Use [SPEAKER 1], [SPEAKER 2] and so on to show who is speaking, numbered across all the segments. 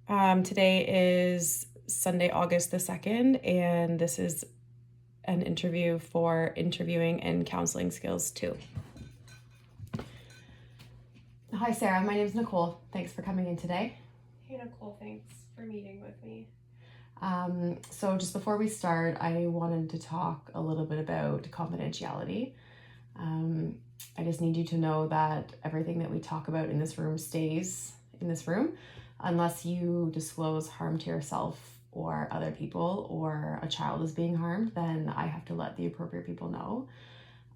[SPEAKER 1] Today is Sunday, August the 2nd, and this is an interview for interviewing and counseling skills 2. Hi, Sarah. My name is Nicole. Thanks for coming in today.
[SPEAKER 2] Hey, Nicole. Thanks for meeting with me.
[SPEAKER 1] So just before we start, I wanted to talk a little bit about confidentiality. I just need you to know that everything that we talk about in this room stays in this room unless you disclose harm to yourself or other people or a child is being harmed, then I have to let the appropriate people know.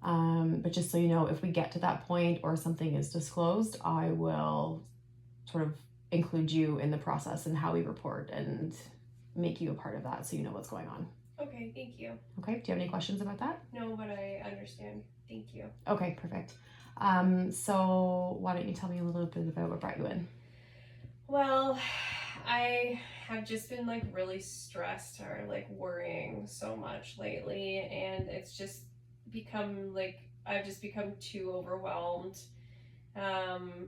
[SPEAKER 1] But just so you know, if we get to that point or something is disclosed, I will sort of include you in the process and how we report and make you a part of that so you know what's going on.
[SPEAKER 2] Okay, thank you.
[SPEAKER 1] Okay, do you have any questions about that?
[SPEAKER 2] No, but I understand. Thank you.
[SPEAKER 1] Okay, perfect. So why don't you tell me a little bit about what brought you in?
[SPEAKER 2] Well, I have just been really stressed or worrying so much lately, and it's just become I've just become too overwhelmed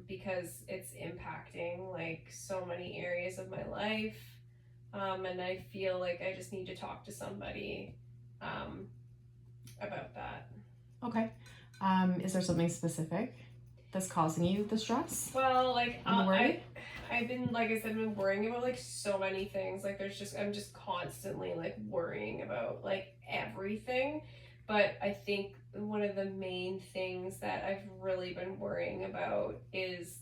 [SPEAKER 2] because it's impacting so many areas of my life. And I feel like I just need to talk to somebody about that.
[SPEAKER 1] Okay. Is there something specific that's causing you the stress?
[SPEAKER 2] Well,
[SPEAKER 1] and the worry?
[SPEAKER 2] I've been, like I said, been worrying about so many things. I'm just constantly worrying about everything. But I think one of the main things that I've really been worrying about is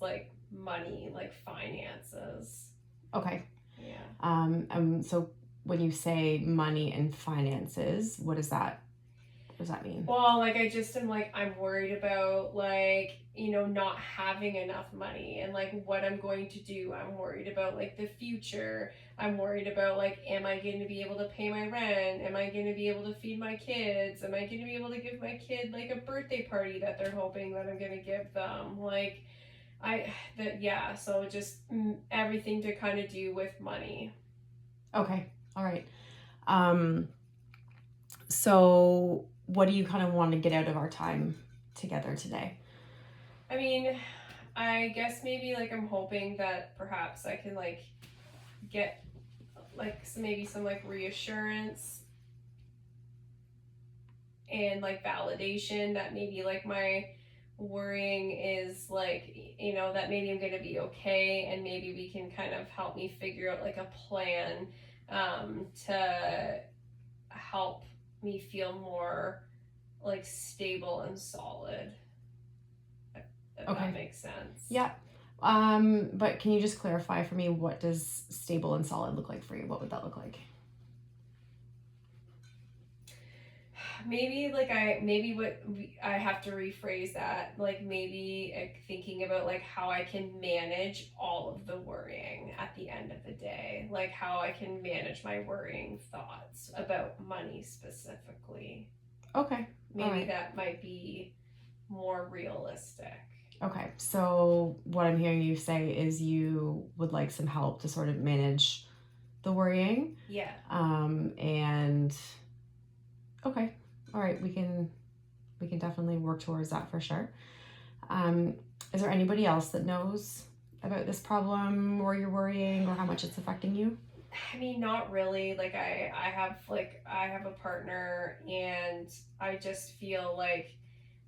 [SPEAKER 2] money, finances.
[SPEAKER 1] Okay.
[SPEAKER 2] Yeah.
[SPEAKER 1] So when you say money and finances, what does that mean?
[SPEAKER 2] Well, I just am I'm worried about not having enough money and what I'm going to do. I'm worried about the future. I'm worried about am I going to be able to pay my rent? Am I going to be able to feed my kids? Am I going to be able to give my kid a birthday party that they're hoping that I'm going to give them? So just everything to kind of do with money.
[SPEAKER 1] Okay. All right. So what do you kind of want to get out of our time together today?
[SPEAKER 2] I mean, I guess maybe I'm hoping that perhaps I can get some reassurance and validation that maybe my worrying is that maybe I'm gonna be okay, and maybe we can kind of help me figure out a plan to help me feel more stable and solid. If
[SPEAKER 1] Okay.
[SPEAKER 2] that makes sense.
[SPEAKER 1] Yeah. But can you just clarify for me, what does stable and solid look like for you? What would that look like?
[SPEAKER 2] Maybe I have to rephrase that, maybe thinking about how I can manage all of the worrying at the end of the day, how I can manage my worrying thoughts about money specifically.
[SPEAKER 1] Okay.
[SPEAKER 2] Maybe
[SPEAKER 1] right.
[SPEAKER 2] That might be more realistic.
[SPEAKER 1] Okay, so what I'm hearing you say is you would like some help to sort of manage the worrying.
[SPEAKER 2] Yeah.
[SPEAKER 1] And okay, all right, we can definitely work towards that for sure. Is there anybody else that knows about this problem or you're worrying or how much it's affecting you?
[SPEAKER 2] I mean, not really. I have a partner, and I just feel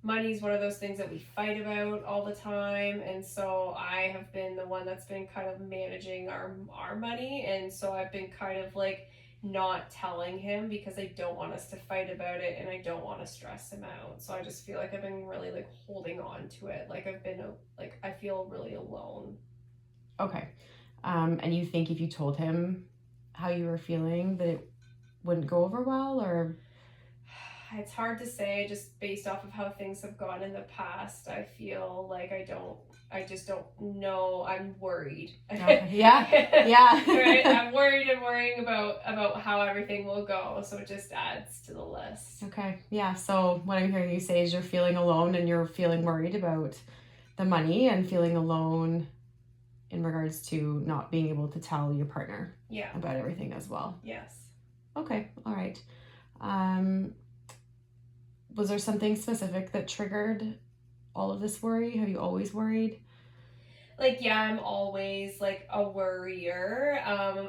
[SPEAKER 2] money's one of those things that we fight about all the time, and so I have been the one that's been kind of managing our money, and so I've been kind of not telling him because I don't want us to fight about it, and I don't want to stress him out. So I just feel I've been really holding on to it. I feel really alone.
[SPEAKER 1] Okay. And you think if you told him how you were feeling that it wouldn't go over well, or?
[SPEAKER 2] It's hard to say just based off of how things have gone in the past. I feel I just don't know. I'm worried.
[SPEAKER 1] Okay. Yeah.
[SPEAKER 2] Right? I'm worried and worrying about how everything will go. So it just adds to the list.
[SPEAKER 1] Okay. Yeah. So what I'm hearing you say is you're feeling alone and you're feeling worried about the money and feeling alone in regards to not being able to tell your partner about everything as well.
[SPEAKER 2] Yes.
[SPEAKER 1] Okay. All right. Was there something specific that triggered all of this worry? Have you always worried?
[SPEAKER 2] like, yeah, I'm always like a worrier.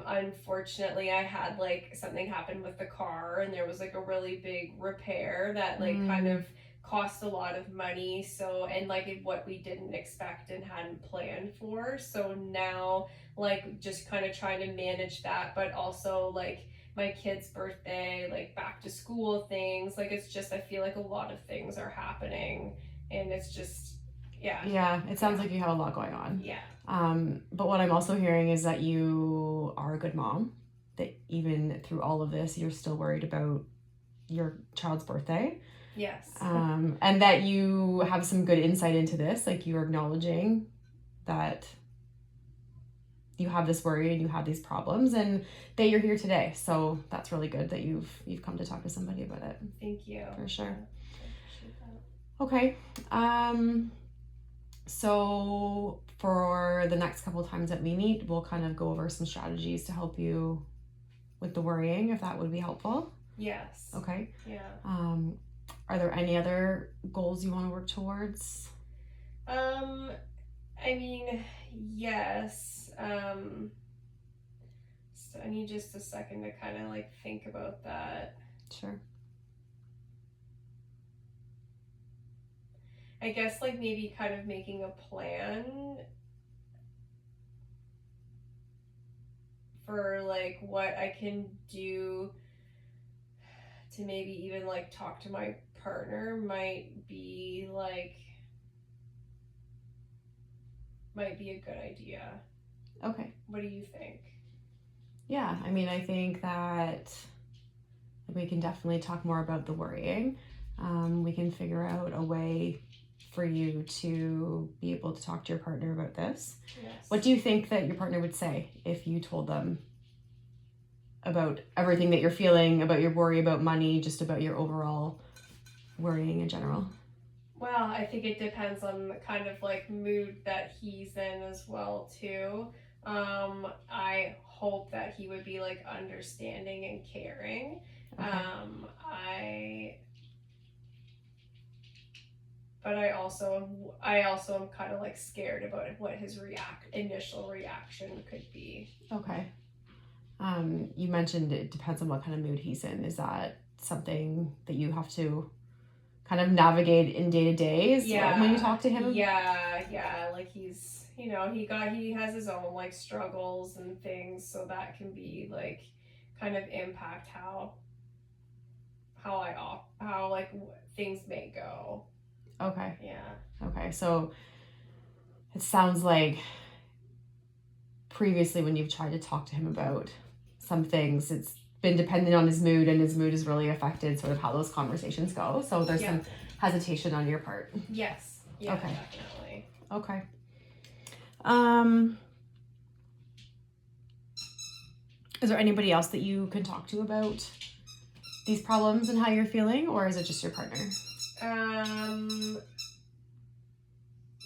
[SPEAKER 2] Unfortunately, I had like something happen with the car, and there was like a really big repair that like kind
[SPEAKER 1] Mm,
[SPEAKER 2] of cost a lot of money. So, and like what we didn't expect and hadn't planned for. So now, like, just kind of trying to manage that, but also like my kid's birthday, like back to school things. Like, it's just, I feel like a lot of things are happening, and it's just, yeah,
[SPEAKER 1] yeah, it sounds
[SPEAKER 2] yeah.
[SPEAKER 1] like you have a lot going on.
[SPEAKER 2] Yeah.
[SPEAKER 1] But what I'm also hearing is that you are a good mom, that even through all of this, you're still worried about your child's birthday.
[SPEAKER 2] Yes.
[SPEAKER 1] And that you have some good insight into this. Like, you're acknowledging that you have this worry and you have these problems, and that you're here today. So that's really good that you've come to talk to somebody about it.
[SPEAKER 2] Thank you.
[SPEAKER 1] For sure.
[SPEAKER 2] I appreciate that.
[SPEAKER 1] Okay. So for the next couple of times that we meet, we'll kind of go over some strategies to help you with the worrying, if that would be helpful.
[SPEAKER 2] Yes.
[SPEAKER 1] Okay.
[SPEAKER 2] Yeah.
[SPEAKER 1] Are there any other goals you want to work towards?
[SPEAKER 2] I mean, yes. So I need just a second to kind of like think about that.
[SPEAKER 1] Sure.
[SPEAKER 2] I guess like maybe kind of making a plan for like what I can do to maybe even like talk to my partner might be a good idea.
[SPEAKER 1] Okay.
[SPEAKER 2] What do you think?
[SPEAKER 1] Yeah, I mean, I think that we can definitely talk more about the worrying. We can figure out a way for you to be able to talk to your partner about this.
[SPEAKER 2] Yes.
[SPEAKER 1] What do you think that your partner would say if you told them about everything that you're feeling, about your worry about money, just about your overall worrying in general?
[SPEAKER 2] Well, I think it depends on the kind of like mood that he's in as well too. I hope that he would be like understanding and caring.
[SPEAKER 1] Okay.
[SPEAKER 2] But I also am kind of like scared about what his initial reaction could be.
[SPEAKER 1] Okay. You mentioned it depends on what kind of mood he's in. Is that something that you have to kind of navigate in day to day when you talk to him?
[SPEAKER 2] Yeah. Like he's, he has his own like struggles and things, so that can be like kind of impact how like things may go.
[SPEAKER 1] Okay.
[SPEAKER 2] Yeah.
[SPEAKER 1] Okay. So it sounds like previously when you've tried to talk to him about some things, it's been dependent on his mood, and his mood has really affected sort of how those conversations go. So there's some hesitation on your part.
[SPEAKER 2] Yes. Yeah,
[SPEAKER 1] okay.
[SPEAKER 2] Definitely.
[SPEAKER 1] Okay. Is there anybody else that you can talk to about these problems and how you're feeling, or is it just your partner?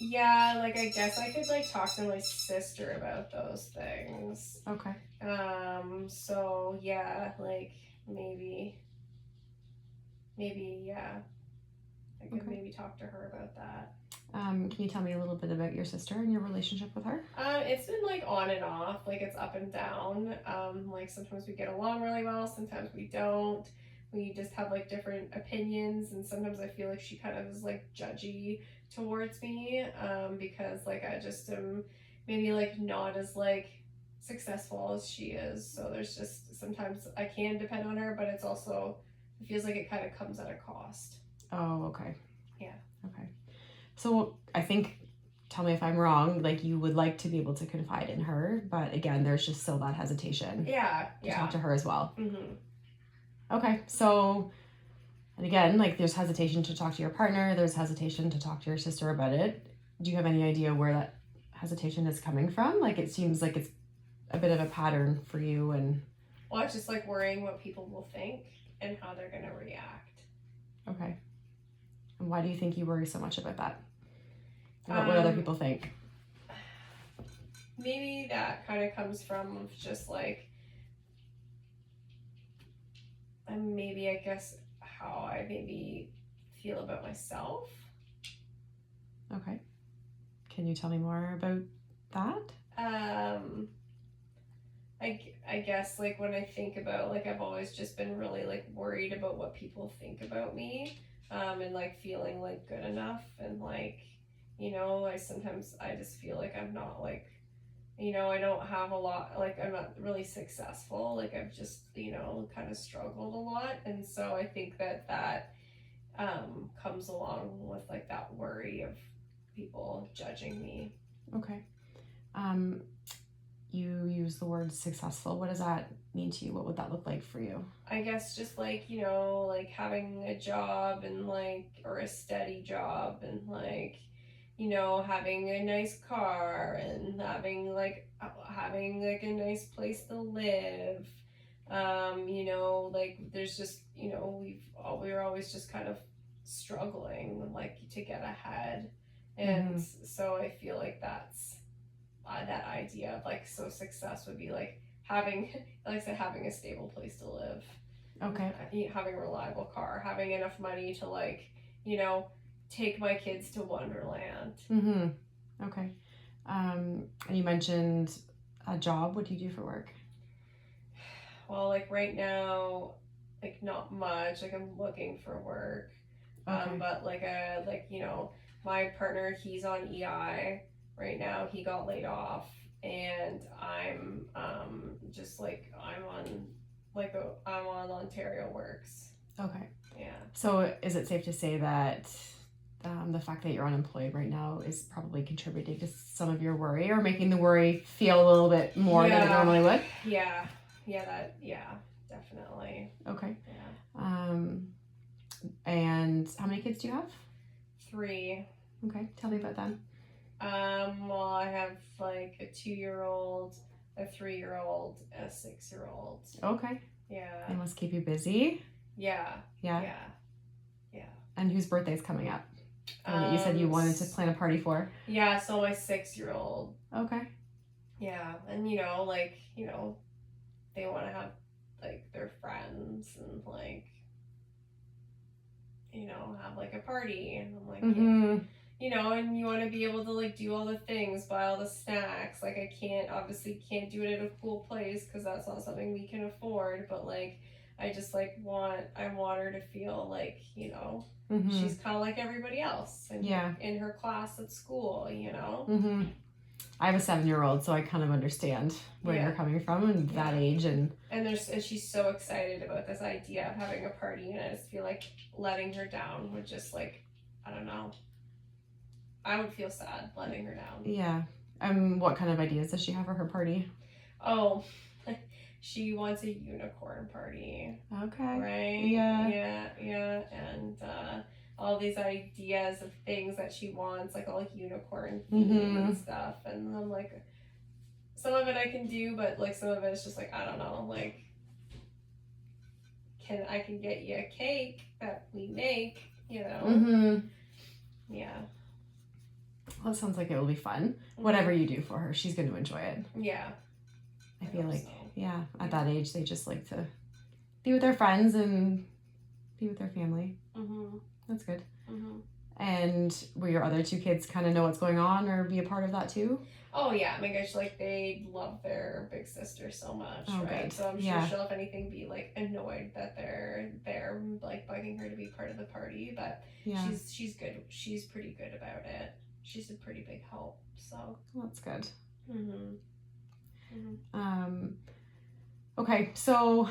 [SPEAKER 2] Yeah, like I guess I could like talk to my sister about those things.
[SPEAKER 1] Okay.
[SPEAKER 2] So yeah, like maybe yeah. I could maybe talk to her about that.
[SPEAKER 1] Can you tell me a little bit about your sister and your relationship with her?
[SPEAKER 2] It's been like on and off, like it's up and down. Like sometimes we get along really well, sometimes we don't. We just have like different opinions, and sometimes I feel like she kind of is like judgy towards me, because like I just am maybe like not as like successful as she is. So there's just sometimes I can depend on her, but it feels like it kind of comes at a cost.
[SPEAKER 1] Oh, okay.
[SPEAKER 2] Yeah.
[SPEAKER 1] Okay. So I think, tell me if I'm wrong, like you would like to be able to confide in her, but again, there's just still that hesitation.
[SPEAKER 2] Yeah.
[SPEAKER 1] To talk to her as well.
[SPEAKER 2] Mm-hmm.
[SPEAKER 1] Okay. So, and again, like there's hesitation to talk to your partner, there's hesitation to talk to your sister about it. Do you have any idea where that hesitation is coming from? Like it seems like it's a bit of a pattern for you. And
[SPEAKER 2] well, it's just like worrying what people will think and how they're going to react.
[SPEAKER 1] Okay. And why do you think you worry so much about that? About what other people think?
[SPEAKER 2] Maybe that kind of comes from just like, maybe I guess how I maybe feel about myself.
[SPEAKER 1] Okay. Can you tell me more about that?
[SPEAKER 2] I guess like when I think about like I've always just been really like worried about what people think about me, and like feeling like good enough and like I just feel like I'm not like I don't have a lot, like I'm not really successful, like I've just kind of struggled a lot, and so I think that comes along with like that worry of people judging me.
[SPEAKER 1] Okay. You use the word successful. What does that mean to you? What would that look like for you?
[SPEAKER 2] I guess just like, like having a job and like, or a steady job and like, having a nice car and having like a nice place to live. Like there's just, we were always just kind of struggling like to get ahead. And so I feel like that's that idea of like success would be like having like I said, having a stable place to live,
[SPEAKER 1] Okay.
[SPEAKER 2] having a reliable car, having enough money to like take my kids to Wonderland.
[SPEAKER 1] Okay. And you mentioned a job. What do you do for work?
[SPEAKER 2] Well, like right now, like not much, like I'm looking for work.
[SPEAKER 1] Okay.
[SPEAKER 2] But my partner, he's on EI right now. He got laid off, and I'm just like I'm on Ontario Works.
[SPEAKER 1] Okay.
[SPEAKER 2] Yeah.
[SPEAKER 1] So is it safe to say that the fact that you're unemployed right now is probably contributing to some of your worry, or making the worry feel a little bit more than it normally would?
[SPEAKER 2] Yeah, definitely.
[SPEAKER 1] Okay.
[SPEAKER 2] Yeah.
[SPEAKER 1] And how many kids do you have?
[SPEAKER 2] 3.
[SPEAKER 1] Okay, tell me about them.
[SPEAKER 2] Well, I have like a 2-year-old, a 3-year-old, and a 6-year-old.
[SPEAKER 1] Okay.
[SPEAKER 2] Yeah.
[SPEAKER 1] They must keep you busy.
[SPEAKER 2] Yeah.
[SPEAKER 1] Yeah.
[SPEAKER 2] Yeah. Yeah.
[SPEAKER 1] And whose birthday's coming up? That you said you wanted to plan a party for.
[SPEAKER 2] Yeah, so my 6-year-old.
[SPEAKER 1] Okay.
[SPEAKER 2] Yeah, and they want to have like their friends and like have like a party, and I'm like and you want to be able to like do all the things, buy all the snacks. Like I obviously can't do it at a cool place because that's not something we can afford, but like I just like want her to feel like she's kind of like everybody else in her class at school.
[SPEAKER 1] I have a 7-year-old, so I kind of understand where you're coming from and that age. And
[SPEAKER 2] she's so excited about this idea of having a party, and I just feel like letting her down would just like, I don't know. I would feel sad letting her down.
[SPEAKER 1] Yeah. What kind of ideas does she have for her party?
[SPEAKER 2] Oh, she wants a unicorn party.
[SPEAKER 1] Okay.
[SPEAKER 2] Right? Yeah. And all these ideas of things that she wants, like all like unicorn theme and stuff. And I'm like, some of it I can do, but like some of it is just like, I don't know, like I can get you a cake that we make, Yeah.
[SPEAKER 1] Well, it sounds like it will be fun. Whatever you do for her, she's going to enjoy it.
[SPEAKER 2] Yeah.
[SPEAKER 1] I feel like, at that age, they just like to be with their friends and be with their family. That's good. And will your other 2 kids kind of know what's going on or be a part of that too?
[SPEAKER 2] Oh yeah, my gosh, like they love their big sister so much, right? Good. So I'm sure she'll, if anything, be like annoyed that they're like bugging her to be part of the party, but she's good. She's pretty good about it. She's a pretty big help, so
[SPEAKER 1] that's good. Okay, so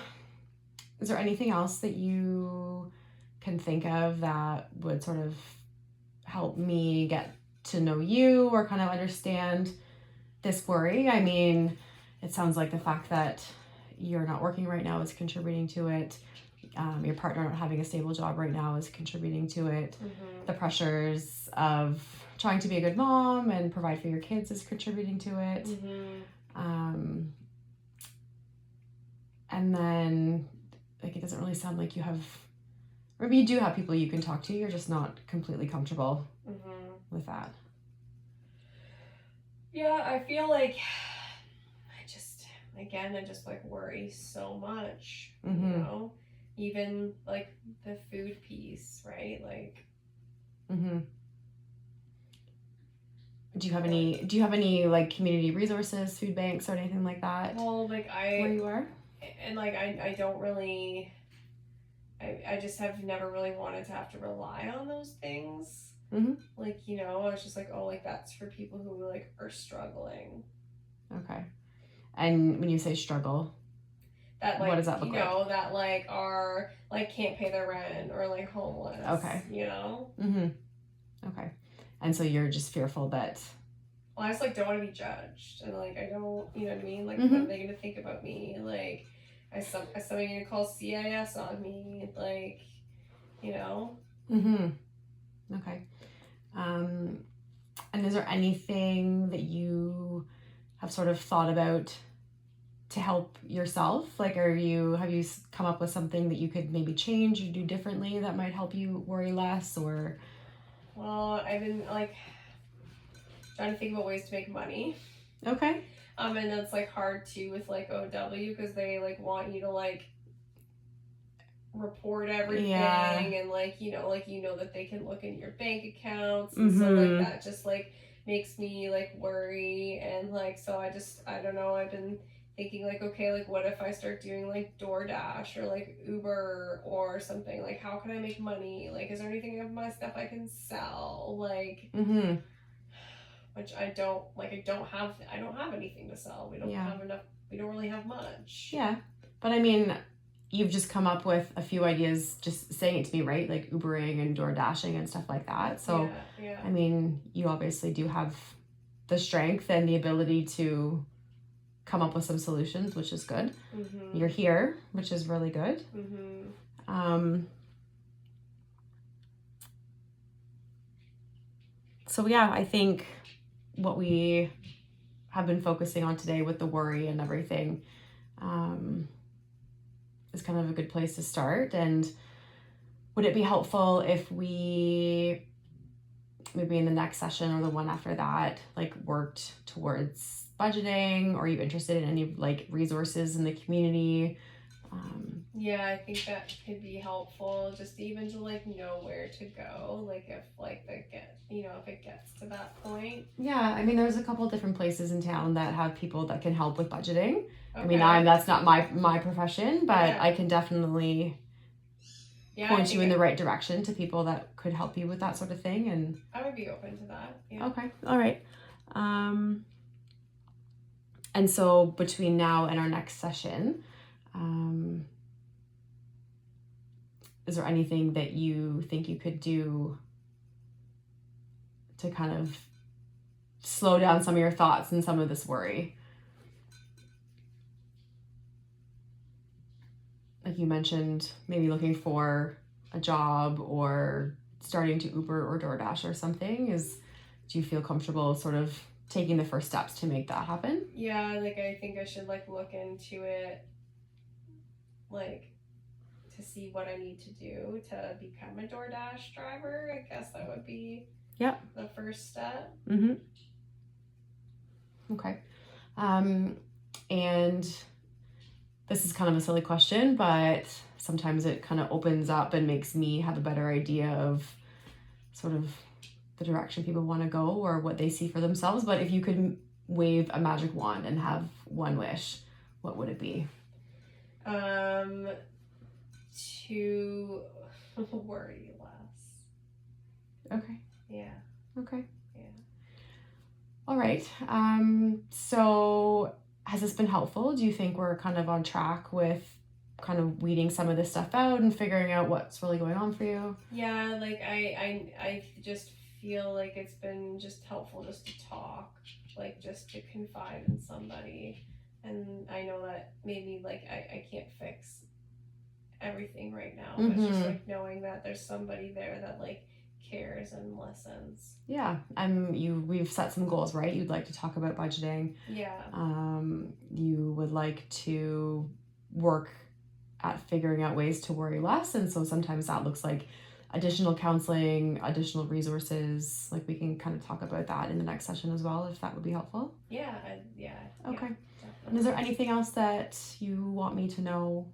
[SPEAKER 1] is there anything else that you can think of that would sort of help me get to know you or kind of understand this worry? I mean, it sounds like the fact that you're not working right now is contributing to it. Your partner not having a stable job right now is contributing to it. The pressures of trying to be a good mom and provide for your kids is contributing to it. And then, like, it doesn't really sound like you have, or maybe you do have people you can talk to, you're just not completely comfortable with that.
[SPEAKER 2] Yeah, I feel like I just like worry so much, even like the food piece, right? Like,
[SPEAKER 1] Do you have any like community resources, food banks, or anything like that
[SPEAKER 2] Well, like
[SPEAKER 1] where you are?
[SPEAKER 2] and like I don't really, I just have never really wanted to have to rely on those things.
[SPEAKER 1] Mhm.
[SPEAKER 2] Like, you know, I was just like, oh, like that's for people who like are struggling.
[SPEAKER 1] Okay. And when you say struggle,
[SPEAKER 2] That like,
[SPEAKER 1] what does that look
[SPEAKER 2] you
[SPEAKER 1] like?
[SPEAKER 2] know, that like are like can't pay their rent or like homeless.
[SPEAKER 1] Okay.
[SPEAKER 2] You know?
[SPEAKER 1] Okay. And so you're just fearful that.
[SPEAKER 2] Well, I just like don't want to be judged, and like I don't, you know what I mean? Like,
[SPEAKER 1] Mhm.
[SPEAKER 2] what are they gonna think about me? Like, is somebody gonna call CIS on me? Like, you know?
[SPEAKER 1] Okay. And is there anything that you have sort of thought about to help yourself? Like, have you come up with something that you could maybe change or do differently that might help you worry less? Or
[SPEAKER 2] Well, I've been like trying to think about ways to make money.
[SPEAKER 1] okay.
[SPEAKER 2] And that's like hard too with like OW because they like want you to like report everything and like you know that they can look in your bank accounts and so like that just like makes me like worry and like so I don't know, I've been thinking like okay, like what if I start doing like DoorDash or like Uber or something, like how can I make money, like is there anything of my stuff I can sell, like which I don't have anything to sell. We don't have enough, we don't really have much.
[SPEAKER 1] Yeah, but I mean, you've just come up with a few ideas just saying it to me, right? Like Ubering and DoorDashing and stuff like that. So,
[SPEAKER 2] yeah.
[SPEAKER 1] I mean, you obviously do have the strength and the ability to come up with some solutions, which is good. You're here, which is really good. So yeah, I think what we have been focusing on today with the worry and everything is kind of a good place to start. And would it be helpful if we maybe in the next session or the one after that like worked towards budgeting? Or are you interested in any like resources in the community?
[SPEAKER 2] Yeah, I think that could be helpful, just even to like know where to go, like if like if it gets to that point.
[SPEAKER 1] Yeah, I mean there's a couple different places in town that have people that can help with budgeting.
[SPEAKER 2] Okay.
[SPEAKER 1] I mean that's not my profession, but I can definitely point you in the right direction to people that could help you with that sort of thing. And
[SPEAKER 2] I would be open to that. Yeah.
[SPEAKER 1] Okay, all right. And so between now and our next session, is there anything that you think you could do to kind of slow down some of your thoughts and some of this worry? Like you mentioned, maybe looking for a job or starting to Uber or DoorDash or something. Do you feel comfortable sort of taking the first steps to make that happen?
[SPEAKER 2] Yeah, like I think I should like look into it, like to see what I need to do to become a DoorDash driver. I guess that would be the first step.
[SPEAKER 1] Okay. And this is kind of a silly question, but sometimes it kind of opens up and makes me have a better idea of sort of the direction people want to go or what they see for themselves. But if you could wave a magic wand and have one wish, what would it be?
[SPEAKER 2] To worry less.
[SPEAKER 1] Okay.
[SPEAKER 2] Yeah.
[SPEAKER 1] Okay.
[SPEAKER 2] Yeah.
[SPEAKER 1] All right. So has this been helpful? Do you think we're kind of on track with kind of weeding some of this stuff out and figuring out what's really going on for you?
[SPEAKER 2] Yeah, like I just feel like it's been just helpful just to talk, like just to confide in somebody. And I know that maybe like I can't fix everything right now, but it's just like knowing that there's somebody there that like cares and listens.
[SPEAKER 1] Yeah. We've set some goals, right? You'd like to talk about budgeting.
[SPEAKER 2] Yeah.
[SPEAKER 1] You would like to work at figuring out ways to worry less. And so sometimes that looks like additional counseling, additional resources. Like we can kind of talk about that in the next session as well, if that would be helpful.
[SPEAKER 2] Yeah.
[SPEAKER 1] Okay.
[SPEAKER 2] Yeah,
[SPEAKER 1] and is there anything else that you want me to know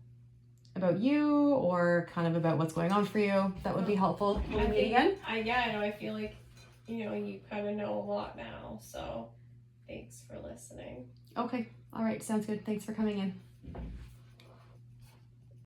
[SPEAKER 1] about you or kind of about what's going on for you that would be helpful when we meet again?
[SPEAKER 2] I know. I feel like you kind of know a lot now. So thanks for listening.
[SPEAKER 1] Okay. All right. Sounds good. Thanks for coming in.